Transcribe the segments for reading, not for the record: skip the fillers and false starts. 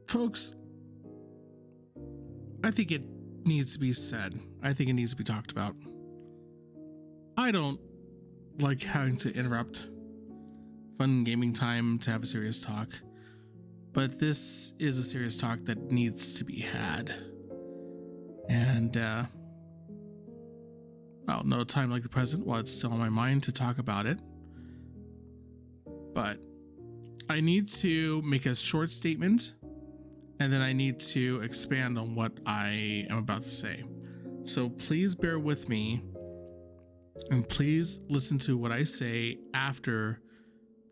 Folks, I think it needs to be said. I think it needs to be talked about. I don't like having to interrupt fun gaming time to have a serious talk, but this is a serious talk that needs to be had. And, well, no time like the present while it's still on my mind to talk about it. But I need to make a short statement, and then I need to expand on what I am about to say. So please bear with me, and please listen to what I say after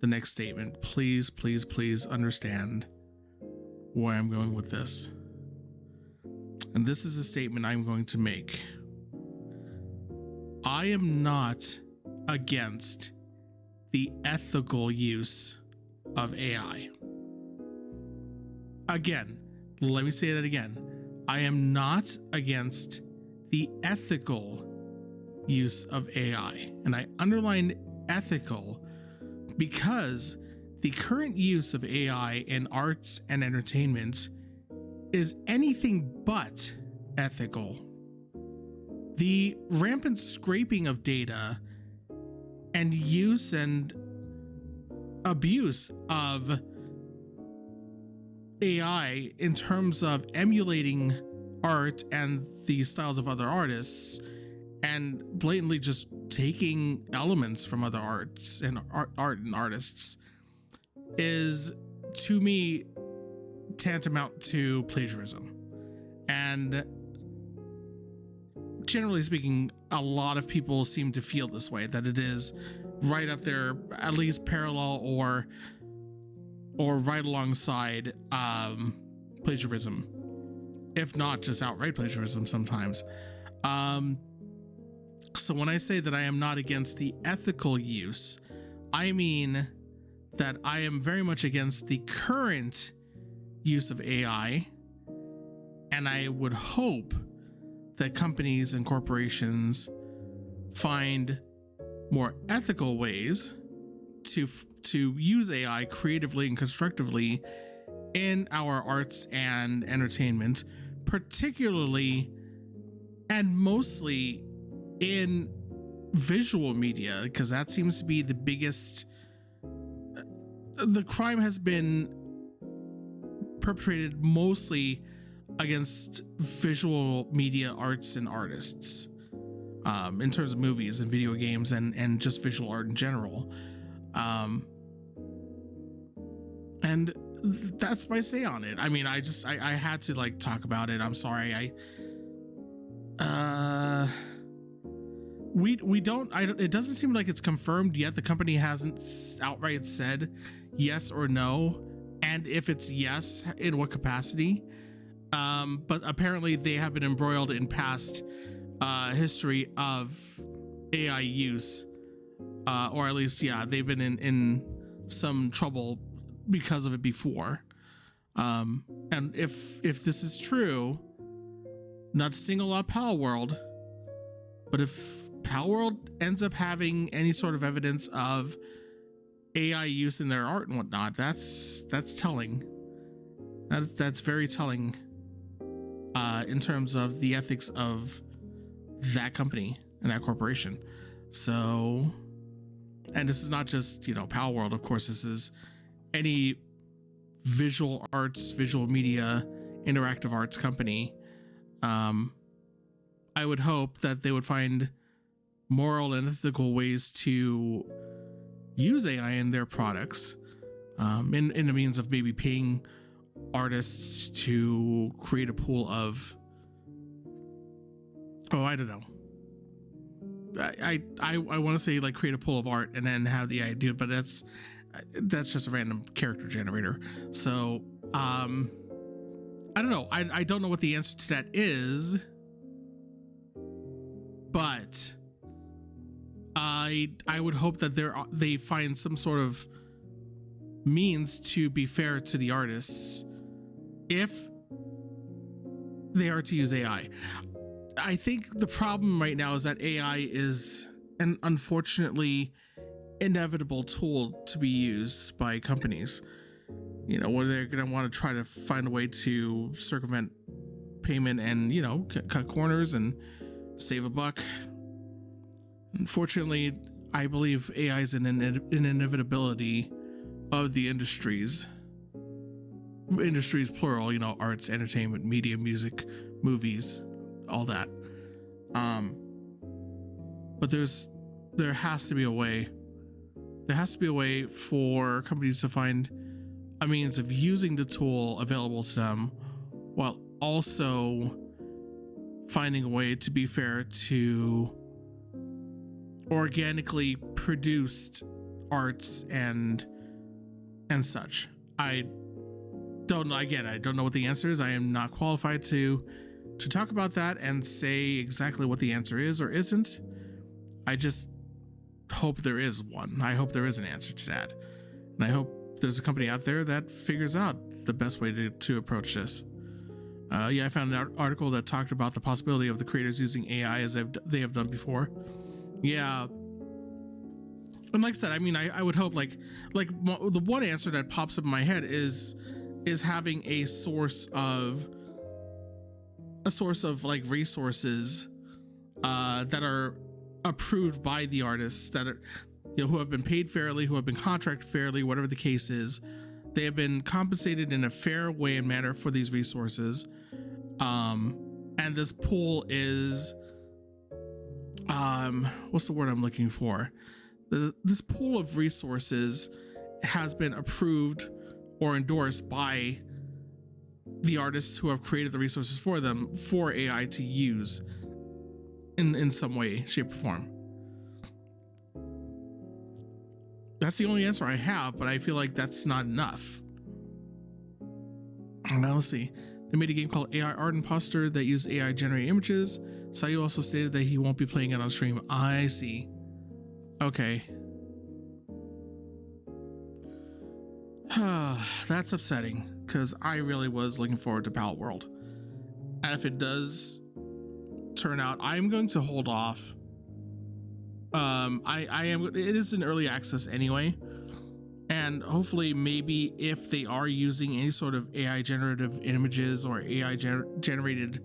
the next statement. Please, please, please understand where I'm going with this. And this is a statement I'm going to make. I am not against the ethical use of AI. Again, let me say that again. I am not against the ethical use of AI. And I underline ethical because the current use of AI in arts and entertainment is anything but ethical. The rampant scraping of data and use and abuse of AI in terms of emulating art and the styles of other artists and blatantly just taking elements from other arts and art and artists is, to me, tantamount to plagiarism. And generally speaking, a lot of people seem to feel this way, that it is right up there, at least parallel or right alongside plagiarism, if not just outright plagiarism sometimes. So when I say that I am not against the ethical use, I mean that I am very much against the current use of AI, and I would hope that companies and corporations find more ethical ways to use AI creatively and constructively in our arts and entertainment, particularly and mostly in visual media, because that seems to be the biggest. The crime has been perpetrated mostly against visual media arts and artists, in terms of movies and video games and just visual art in general. And that's my say on it. I mean, I had to like talk about it. I'm sorry. It doesn't seem like it's confirmed yet. The company hasn't outright said yes or no, and if it's yes, in what capacity. But apparently they have been embroiled in past history of AI use, or at least, yeah, they've been in some trouble because of it before. And if this is true, not to single out Pal World, but if Pal World ends up having any sort of evidence of AI use in their art and whatnot, that's telling. That's very telling in terms of the ethics of that company and that corporation. So, and this is not just, Pal World, of course, this is any visual arts, visual media, interactive arts company. I would hope that they would find moral and ethical ways to use AI in their products, in the means of maybe paying artists to create a pool of, I don't know. I want to say like create a pool of art and then have the idea, but that's just a random character generator. So I don't know. I don't know what the answer to that is, but I would hope that they find some sort of means to be fair to the artists if they are to use AI. I think the problem right now is that AI is an unfortunately inevitable tool to be used by companies. what they're going to want to try to find a way to circumvent payment and, cut corners and save a buck. Unfortunately, I believe AI is an inevitability of the industries plural, arts, entertainment, media, music, movies, all that. But there has to be a way. There has to be a way for companies to find a means of using the tool available to them while also finding a way to be fair to organically produced arts and such. I don't know. Again, I don't know what the answer is. I am not qualified to talk about that and say exactly what the answer is or isn't. I just hope there is one. I hope there is an answer to that. And I hope there's a company out there that figures out the best way to approach this. I found an article that talked about the possibility of the creators using AI as they have done before. Yeah. And like I said, I mean, I would hope like the one answer that pops up in my head is having a source of like resources that are approved by the artists, that are who have been paid fairly, who have been contracted fairly, whatever the case is. They have been compensated in a fair way and manner for these resources, and this pool is what's the word I'm looking for? This pool of resources has been approved or endorsed by the artists who have created the resources for them for AI to use in some way, shape, or form. That's the only answer I have, but I feel like that's not enough. Now let's see. They made a game called AI Art Imposter that used AI generated images. Sayu also stated that he won't be playing it on stream. I see. Okay. That's upsetting because I really was looking forward to Palette World. And if it does turn out, I'm going to hold off. It is in early access anyway. And hopefully maybe if they are using any sort of AI generative images or AI generated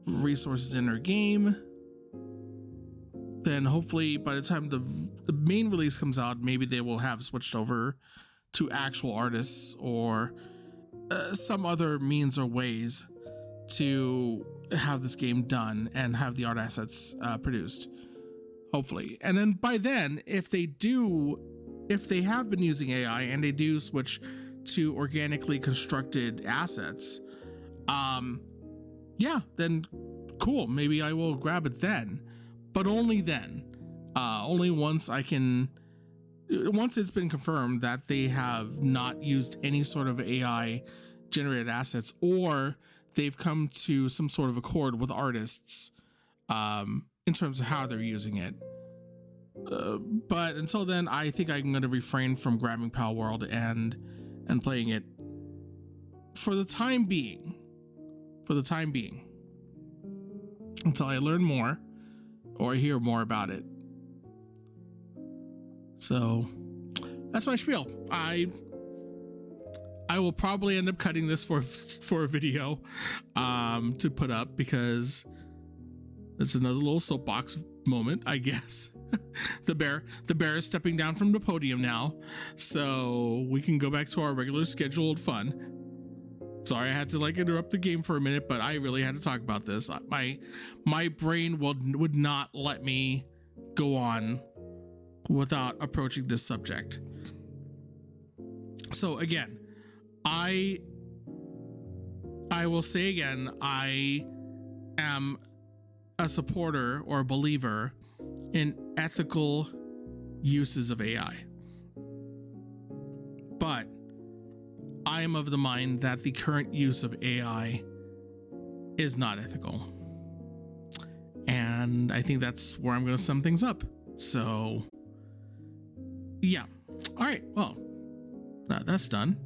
resources in their game, then hopefully by the time the main release comes out, maybe they will have switched over to actual artists or some other means or ways to have this game done and have the art assets produced, hopefully. And then by then, if they have been using AI and they do switch to organically constructed assets, then cool, maybe I will grab it then, but only then. Only once it's been confirmed that they have not used any sort of AI generated assets, or they've come to some sort of accord with artists in terms of how they're using it. But until then, I think I'm going to refrain from grabbing Pal World and playing it for the time being. Until I learn more or hear more about it. So that's my spiel. I will probably end up cutting this for a video to put up because it's another little soapbox moment, I guess. The bear is stepping down from the podium now, so we can go back to our regular scheduled fun. Sorry, I had to interrupt the game for a minute, but I really had to talk about this. My brain would not let me go on without approaching this subject. So again, I will say again, I am a supporter or a believer in ethical uses of AI. But I am of the mind that the current use of AI is not ethical. And I think that's where I'm going to sum things up. So, yeah. All right. Well, that's done.